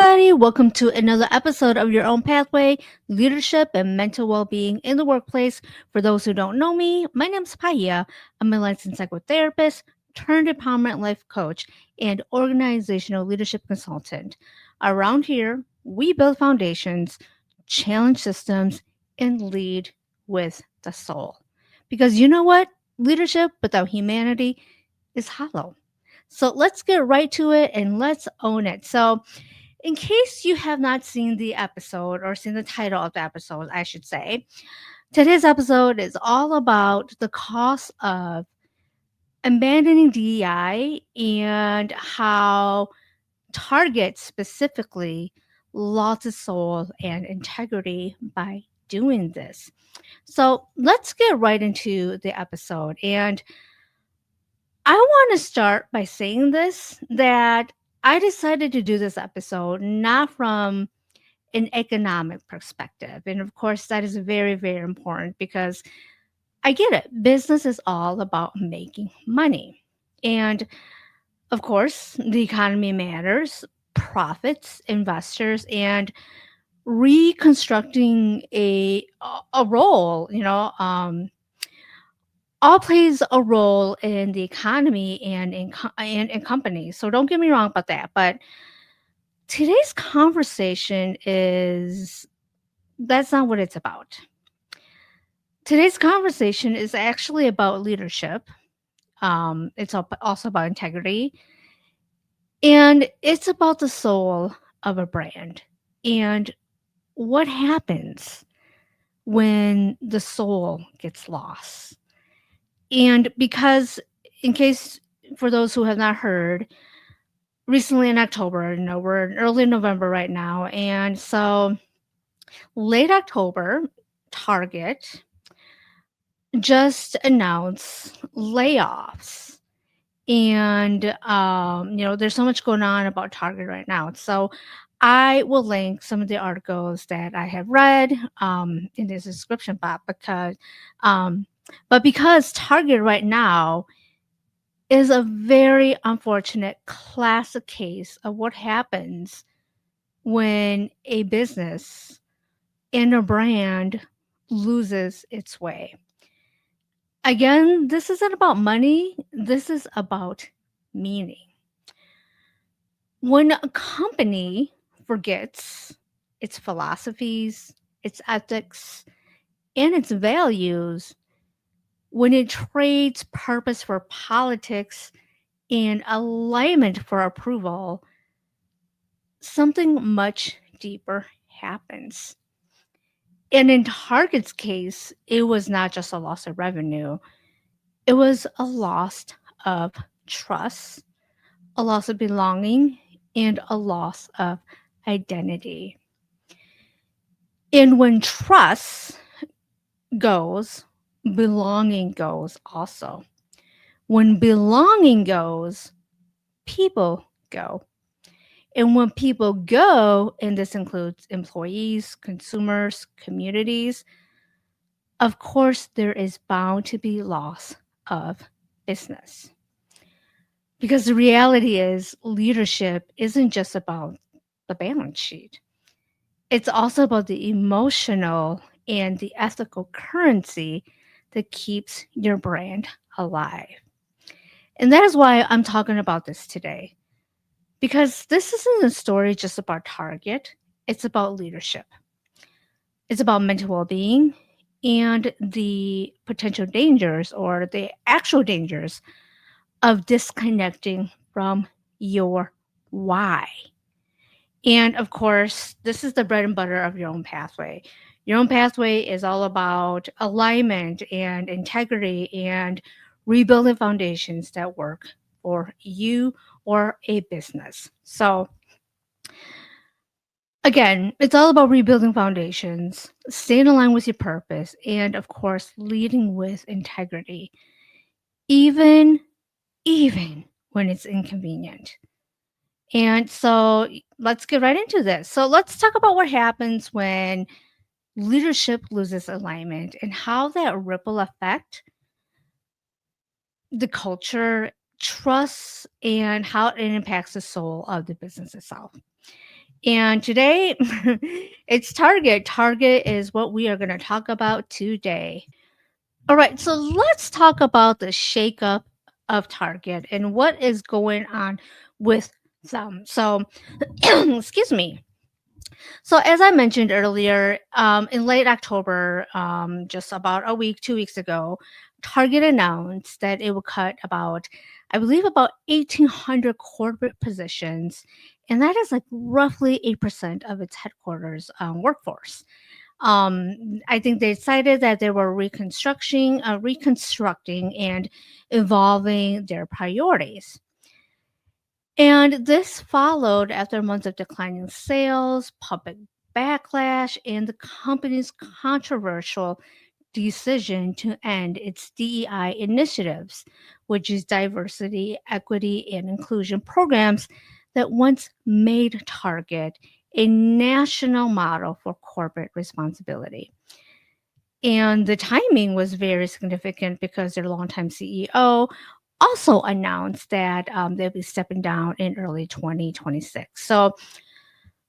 everybody. Welcome to another episode of Your Own Pathway Leadership and Mental Wellbeing in the Workplace. For those who don't know me, my name's Poiab. I'm a licensed psychotherapist, turned empowerment life coach, and organizational leadership consultant. Around here, we build foundations, challenge systems, and lead with the soul. Because you know what? Leadership without humanity is hollow. So let's get right to it and let's own it. So, in case you have not seen the episode or seen the title of the episode, I should say, today's episode is all about the cost of abandoning DEI and how Target specifically lost its soul and integrity by doing this. So let's get right into the episode. And I want to start by saying this that I decided to do this episode not from an economic perspective. And of course, that is very, very important because I get it. Business is all about making money. And of course, the economy matters, profits, investors, and reconstructing a role, all plays a role in the economy and in companies. So don't get me wrong about that. But today's conversation is that's not what it's about. Today's conversation is actually about leadership. It's also about integrity, and it's about the soul of a brand and what happens when the soul gets lost. And because, in case for those who have not heard, recently in October, we're in early November right now, and so late October, Target just announced layoffs. And there's so much going on about Target right now. So I will link some of the articles that I have read in the description box um, because Target right now is a very unfortunate classic case of what happens when a business and a brand loses its way. Again, this isn't about money, this is about meaning. When a company forgets its philosophies, its ethics, and its values, when it trades purpose for politics and alignment for approval, something much deeper happens. And in Target's case, it was not just a loss of revenue, it was a loss of trust, a loss of belonging, and a loss of identity. And when trust goes, belonging goes also. When belonging goes, people go. And when people go, and this includes employees, consumers, communities, of course, there is bound to be loss of business. Because the reality is, leadership isn't just about the balance sheet, it's also about the emotional and the ethical currency that keeps your brand alive. And that is why I'm talking about this today. Because this isn't a story just about Target, it's about leadership. It's about mental well being and the potential dangers or the actual dangers of disconnecting from your why. And of course, this is the bread and butter of your own pathway. Your own pathway is all about alignment and integrity and rebuilding foundations that work for you or a business. So, again, it's all about rebuilding foundations, staying aligned with your purpose, and of course, leading with integrity, even even when it's inconvenient. And so let's get right into this. So let's talk about what happens when leadership loses alignment and how that ripple effect the culture, trust, and how it impacts the soul of the business itself. And today, it's Target. Target is what we are going to talk about today. All right, so let's talk about the shakeup of Target and what is going on with them. So, excuse me. So, as I mentioned earlier, in late October, just about a week, 2 weeks ago, Target announced that it would cut about, I believe, about 1,800 corporate positions, and that is like roughly 8% of its headquarters workforce. I think they decided that they were reconstructing and evolving their priorities. And this followed after months of declining sales, public backlash, and the company's controversial decision to end its DEI initiatives, which is diversity, equity, and inclusion programs that once made Target a national model for corporate responsibility. And the timing was very significant because their longtime CEO also announced that they'll be stepping down in early 2026. So,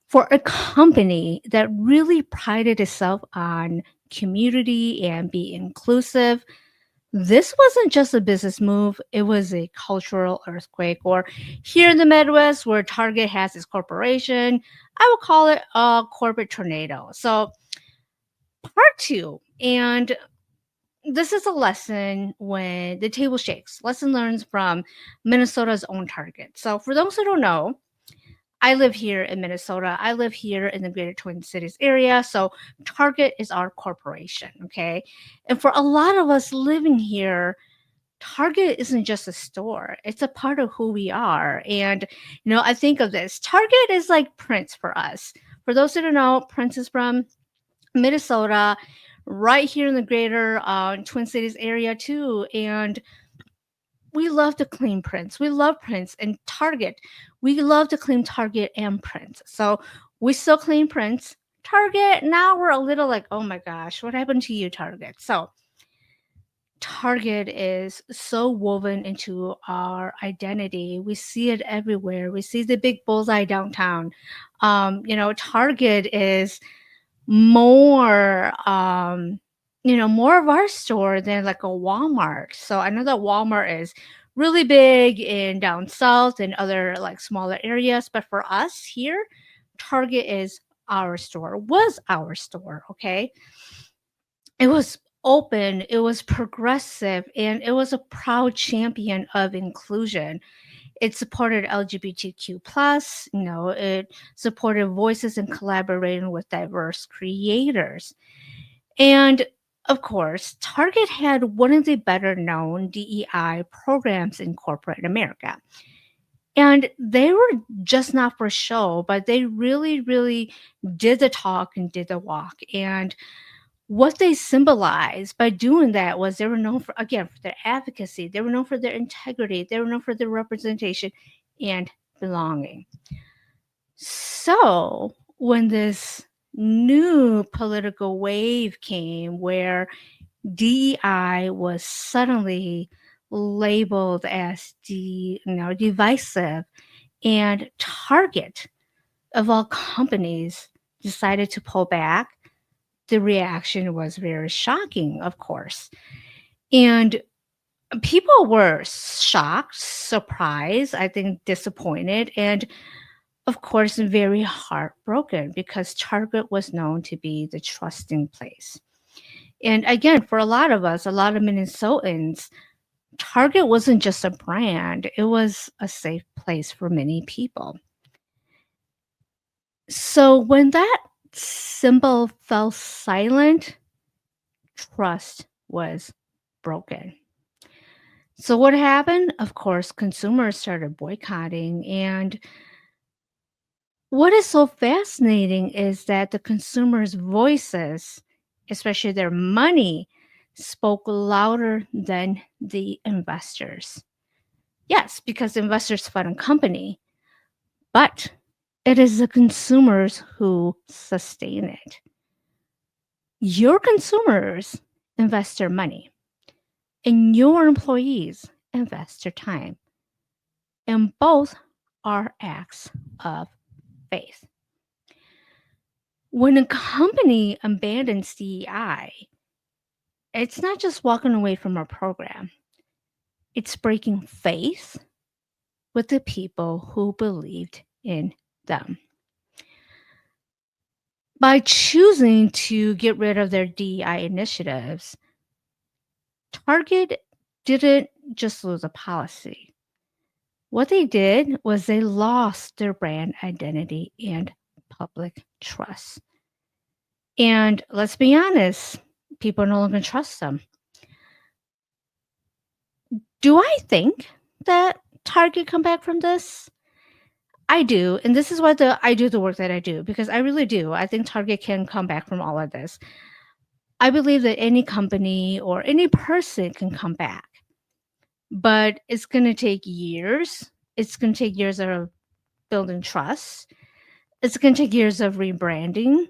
for a company that really prided itself on community and be inclusive, this wasn't just a business move, it was a cultural earthquake. Or here in the Midwest, where Target has its corporation, I would call it a corporate tornado. So, part two, and this is a lesson when the table shakes. Lesson learned from Minnesota's own Target. So, for those who don't know, I live here in Minnesota. I live here in the greater Twin Cities area. So, Target is our corporation. Okay. And for a lot of us living here, Target isn't just a store, it's a part of who we are. And, I think of this Target is like Prince for us. For those who don't know, Prince is from Minnesota, right here in the greater Twin Cities area too. And we love to claim Prince. We love Prince and Target. We love to claim Target and Prince. So we still claim Prince. Target, now we're a little like, oh my gosh, what happened to you, Target? So Target is so woven into our identity. We see it everywhere. We see the big bullseye downtown. Target is more more of our store than like a Walmart. So I know that Walmart is really big in down south and other like smaller areas, but for us here, Target is our store, was our store. Okay, it was open, it was progressive, and it was a proud champion of inclusion. It supported LGBTQ plus, it supported voices and collaborating with diverse creators. And of course, Target had one of the better known DEI programs in corporate America. And they were just not for show, but they really, really did the talk and did the walk. And what they symbolized by doing that was they were known for, again, for their advocacy, they were known for their integrity, they were known for their representation and belonging. So when this new political wave came where DEI was suddenly labeled as divisive, and Target of all companies decided to pull back, the reaction was very shocking, of course. And people were shocked, surprised, I think disappointed, and of course very heartbroken because Target was known to be the trusting place. And again, for a lot of us, a lot of Minnesotans, Target wasn't just a brand, it was a safe place for many people. So when that symbol fell silent, trust was broken. So what happened? Of course, consumers started boycotting. And what is so fascinating is that the consumers' voices, especially their money, spoke louder than the investors. Yes, because investors fund a company, but it is the consumers who sustain it. Your consumers invest their money, and your employees invest their time. And both are acts of faith. When a company abandons DEI, it's not just walking away from a program, it's breaking faith with the people who believed in them. By choosing to get rid of their DEI initiatives, Target didn't just lose a policy. What they did was they lost their brand identity and public trust. And let's be honest, people no longer trust them. Do I think that Target come back from this? I do, and this is why I do the work that I do, because I really do. I think Target can come back from all of this. I believe that any company or any person can come back, but it's going to take years. It's going to take years of building trust. It's going to take years of rebranding,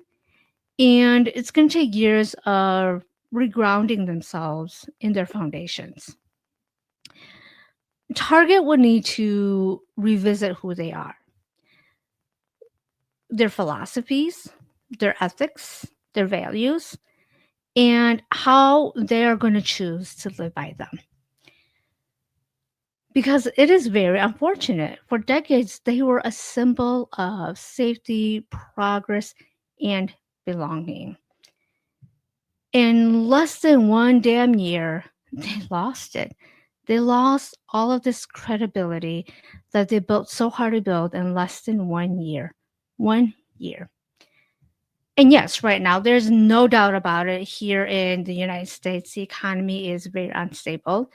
and it's going to take years of regrounding themselves in their foundations. Target would need to revisit who they are, their philosophies, their ethics, their values, and how they are going to choose to live by them. Because it is very unfortunate. For decades, they were a symbol of safety, progress, and belonging. In less than one damn year, they lost it. They lost all of this credibility that they built so hard to build in less than 1 year. 1 year. And yes, right now, there's no doubt about it. Here in the United States, the economy is very unstable.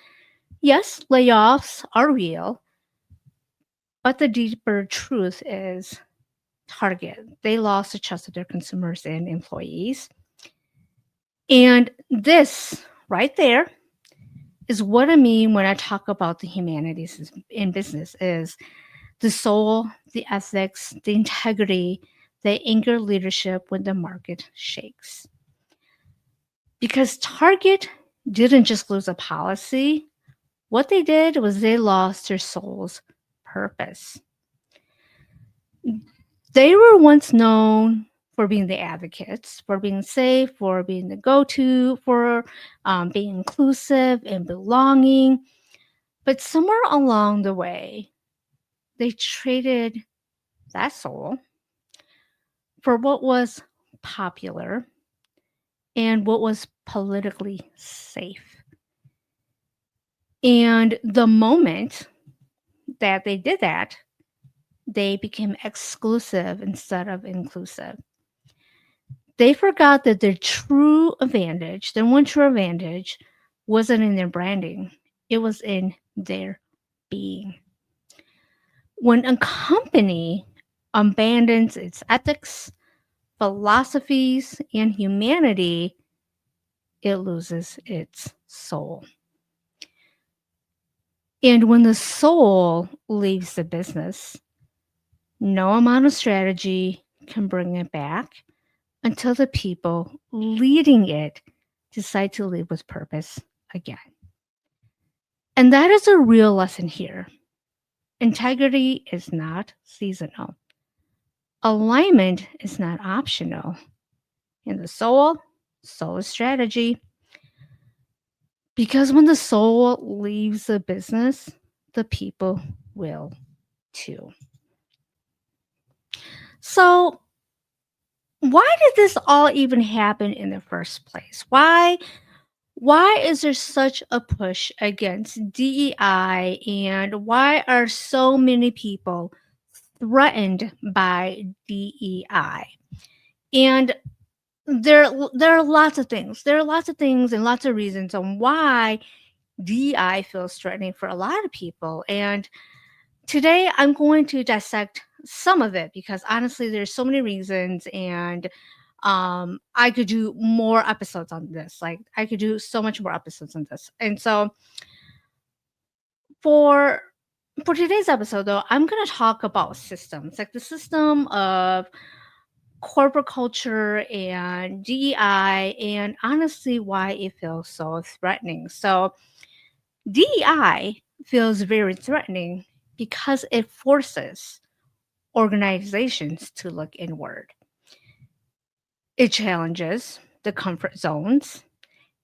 Yes, layoffs are real, but the deeper truth is Target. They lost the trust of their consumers and employees. And this right there is what I mean when I talk about the humanities in business is the soul, the ethics, the integrity, the anchor leadership when the market shakes. Because Target didn't just lose a policy, what they did was they lost their soul's purpose. They were once known for being the advocates, for being safe, for being the go to, for being inclusive and belonging. But somewhere along the way, they traded that soul for what was popular and what was politically safe. And the moment that they did that, they became exclusive instead of inclusive. They forgot that their true advantage, their one true advantage, wasn't in their branding, it was in their being. When a company abandons its ethics, philosophies, and humanity, it loses its soul. And when the soul leaves the business, no amount of strategy can bring it back until the people leading it decide to live with purpose again. And that is a real lesson here. Integrity is not seasonal. Alignment is not optional. And the soul is strategy. Because when the soul leaves the business, the people will too. So, why did this all even happen in the first place? Why is there such a push against DEI, and why are so many people threatened by DEI? And there are lots of things. There are lots of things and lots of reasons on why DEI feels threatening for a lot of people. And today I'm going to dissect some of it because honestly, there's so many reasons, and I could do more episodes on this. Like I could do so much more episodes on this. And so for today's episode though, I'm going to talk about systems, like the system of corporate culture and DEI, and honestly why it feels so threatening. So DEI feels very threatening because it forces organizations to look inward. It challenges the comfort zones.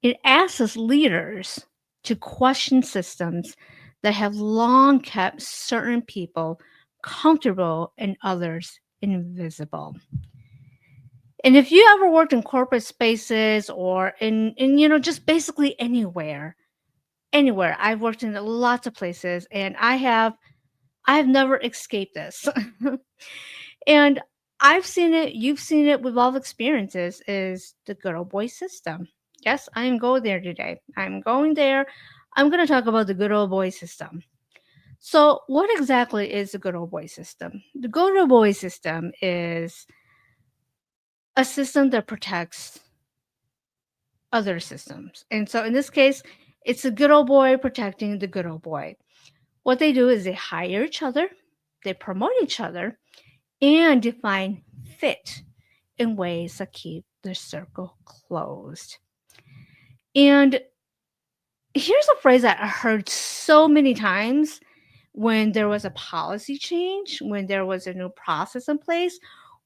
It asks leaders to question systems that have long kept certain people comfortable and others invisible. And if you ever worked in corporate spaces or in just basically anywhere, I've worked in lots of places and I've never escaped this. And I've seen it, you've seen it, we've all experiences is the good old boy system. Yes, I am going there today. I'm going there. I'm going to talk about the good old boy system. So, what exactly is the good old boy system? The good old boy system is a system that protects other systems. And so, in this case, it's a good old boy protecting the good old boy. What they do is they hire each other, they promote each other, and define fit in ways that keep the circle closed. And here's a phrase that I heard so many times when there was a policy change, when there was a new process in place,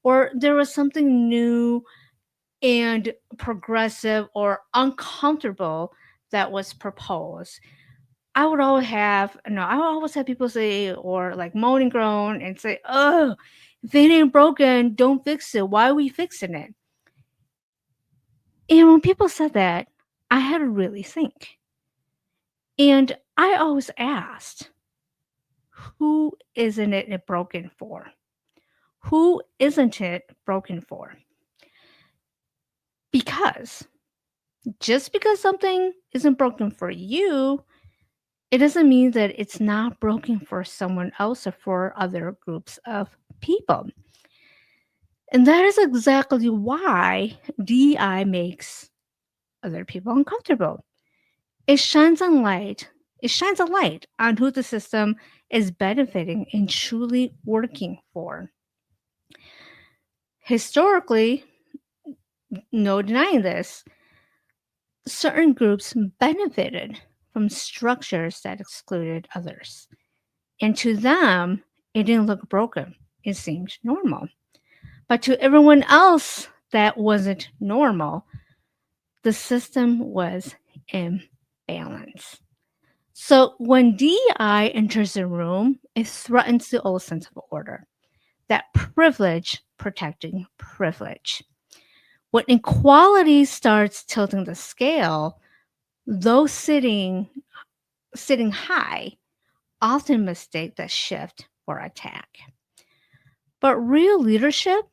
or there was something new and progressive or uncomfortable that was proposed. I would always have people say, or like moan and groan and say, oh, if it ain't broken, don't fix it. Why are we fixing it? And when people said that, I had to really think. And I always asked, who isn't it broken for? Who isn't it broken for? Because just because something isn't broken for you, it doesn't mean that it's not broken for someone else or for other groups of people. And that is exactly why DEI makes other people uncomfortable. It shines on light. It shines a light on who the system is benefiting and truly working for. Historically, no denying this, certain groups benefited from structures that excluded others. And to them, it didn't look broken. It seemed normal. But to everyone else that wasn't normal, the system was imbalanced. So when DEI enters the room, it threatens the old sense of order, that privilege protecting privilege. When equality starts tilting the scale, those sitting high often mistake that shift for attack. But real leadership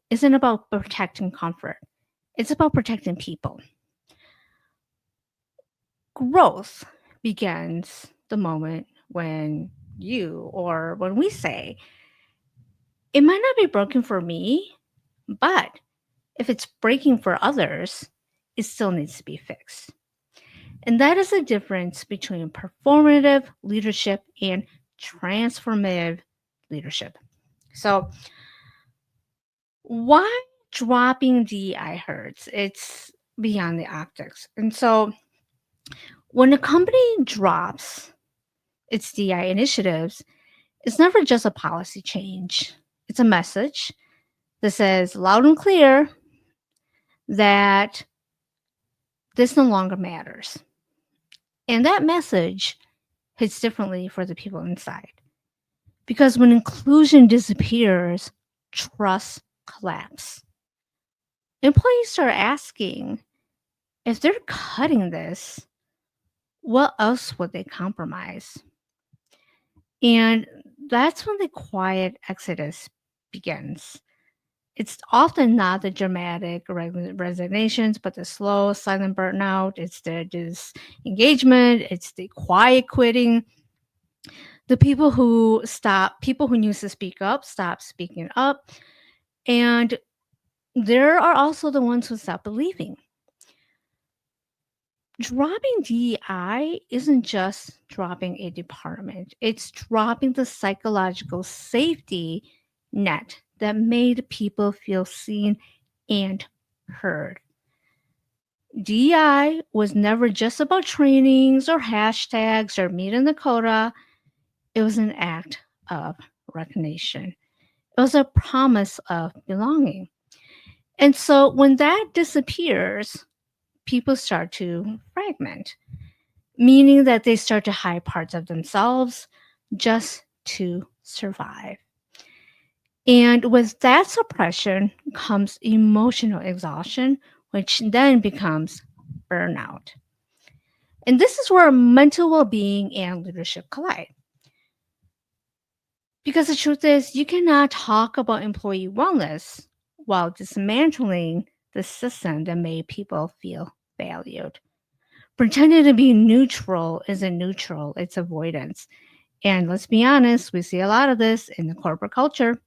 isn't about protecting comfort. It's about protecting people. Growth begins the moment when you or when we say, it might not be broken for me, but if it's breaking for others, it still needs to be fixed. And that is the difference between performative leadership and transformative leadership. So, why dropping DEI hurts? It's beyond the optics. And so, when a company drops its DEI initiatives, it's never just a policy change, it's a message that says loud and clear that this no longer matters. And that message hits differently for the people inside. Because when inclusion disappears, trust collapses. Employees start asking, if they're cutting this, what else would they compromise? And that's when the quiet exodus begins. It's often not the dramatic resignations, but the slow, silent burnout. It's the disengagement. It's the quiet quitting. The people who used to speak up, stop speaking up. And there are also the ones who stop believing. Dropping DEI isn't just dropping a department, it's dropping the psychological safety net that made people feel seen and heard. DEI was never just about trainings or hashtags or meeting the quota. It was an act of recognition. It was a promise of belonging. And so when that disappears, people start to fragment, meaning that they start to hide parts of themselves just to survive. And with that suppression comes emotional exhaustion, which then becomes burnout. And this is where mental well being and leadership collide. Because the truth is, you cannot talk about employee wellness while dismantling the system that made people feel valued. Pretending to be neutral isn't neutral, it's avoidance. And let's be honest, we see a lot of this in the corporate culture.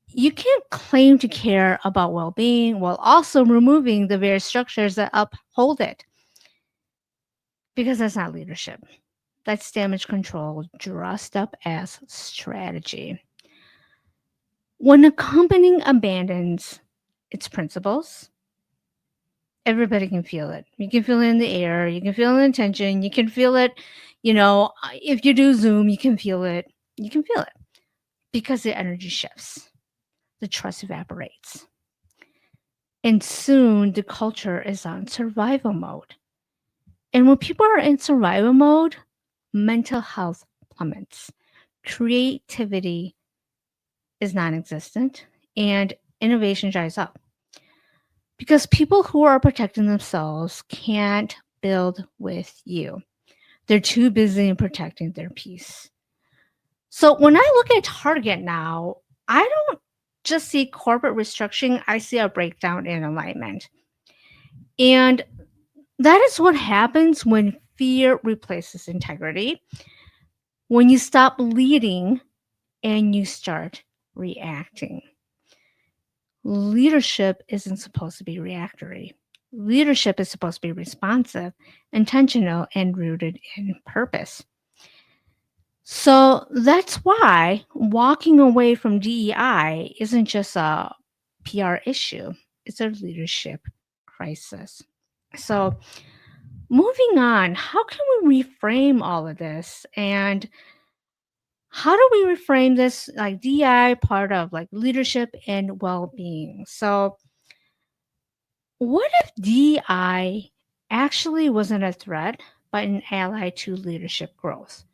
You can't claim to care about well being while also removing the very structures that uphold it, because that's not leadership. That's damage control dressed up as strategy. When a company abandons its principles, everybody can feel it. You can feel it in the air, you can feel it in tension, you can feel it, if you do Zoom, you can feel it. You can feel it because the energy shifts, the trust evaporates. And soon the culture is on survival mode. And when people are in survival mode, mental health plummets. Creativity is non existent and innovation dries up. Because people who are protecting themselves can't build with you. They're too busy in protecting their peace. So when I look at Target now, I don't just see corporate restructuring, I see a breakdown in alignment. And that is what happens when fear replaces integrity, when you stop leading and you start reacting. Leadership isn't supposed to be reactory. Leadership is supposed to be responsive, intentional, and rooted in purpose. So that's why walking away from DEI isn't just a PR issue, it's a leadership crisis. So, moving on, how can we reframe all of this? And how do we reframe this like DEI part of like leadership and well being? So, what if DEI actually wasn't a threat, but an ally to leadership growth?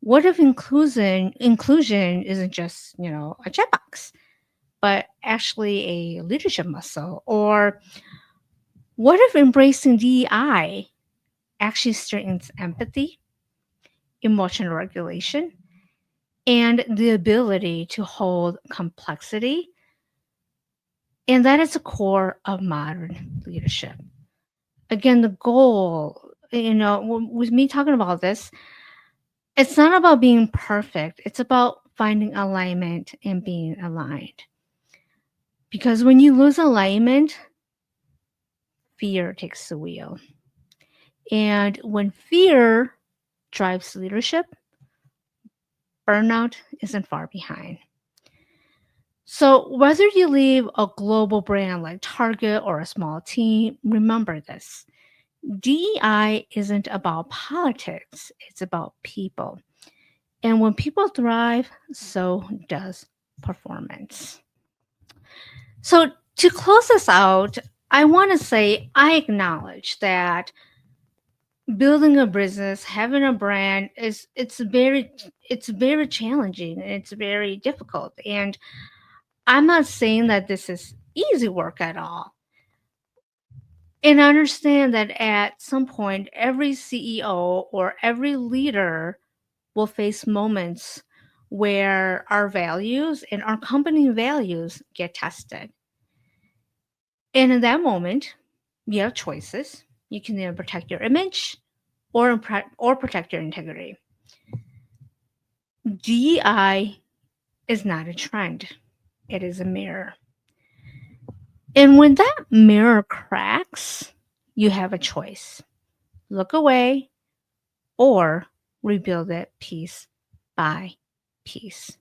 What if inclusion isn't just, a checkbox, but actually a leadership muscle? Or what if embracing DEI actually strengthens empathy, emotional regulation, and the ability to hold complexity? And that is the core of modern leadership. Again, the goal, with me talking about this, it's not about being perfect. It's about finding alignment and being aligned. Because when you lose alignment, fear takes the wheel. And when fear drives leadership, burnout isn't far behind. So, whether you leave a global brand like Target or a small team, remember this: DEI isn't about politics, it's about people. And when people thrive, so does performance. So, to close this out, I want to say I acknowledge that building a business, having a brand it's very challenging and it's very difficult. And I'm not saying that this is easy work at all. And I understand that at some point every CEO or every leader will face moments where our values and our company values get tested. And in that moment, you have choices. You can either protect your image or protect your integrity. DEI is not a trend, it is a mirror. And when that mirror cracks, you have a choice: look away or rebuild it piece by piece.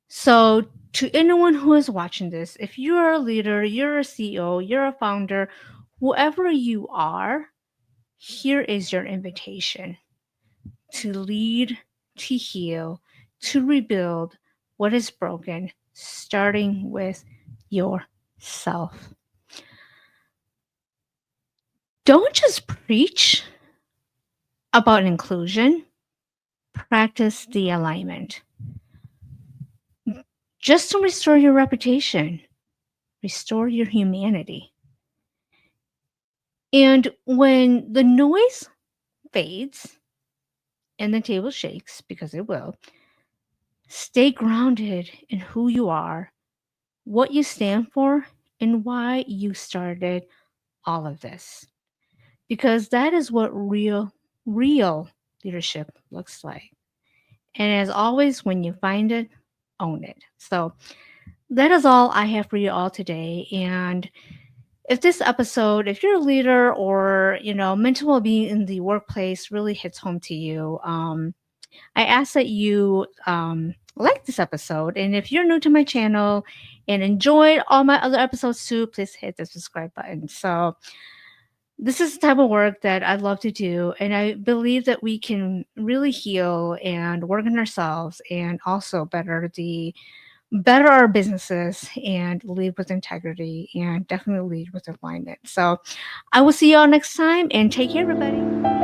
So, to anyone who is watching this, if you're a leader, you're a CEO, you're a founder, whoever you are, here is your invitation to lead, to heal, to rebuild what is broken, starting with yourself. self. Don't just preach about inclusion, practice the alignment. Just to restore your reputation, restore your humanity. And when the noise fades and the table shakes, because it will, stay grounded in who you are, what you stand for, and why you started all of this. Because that is what real leadership looks like. And as always, when you find it, own it. So that is all I have for you all today. And if this episode, if you're a leader or, mental well-being in the workplace really hits home to you, I ask that you like this episode. And if you're new to my channel and enjoyed all my other episodes too, please hit the subscribe button. So this is the type of work that I love to do. And I believe that we can really heal and work on ourselves and also better our businesses and lead with integrity and definitely lead with alignment. So I will see you all next time and take care, everybody.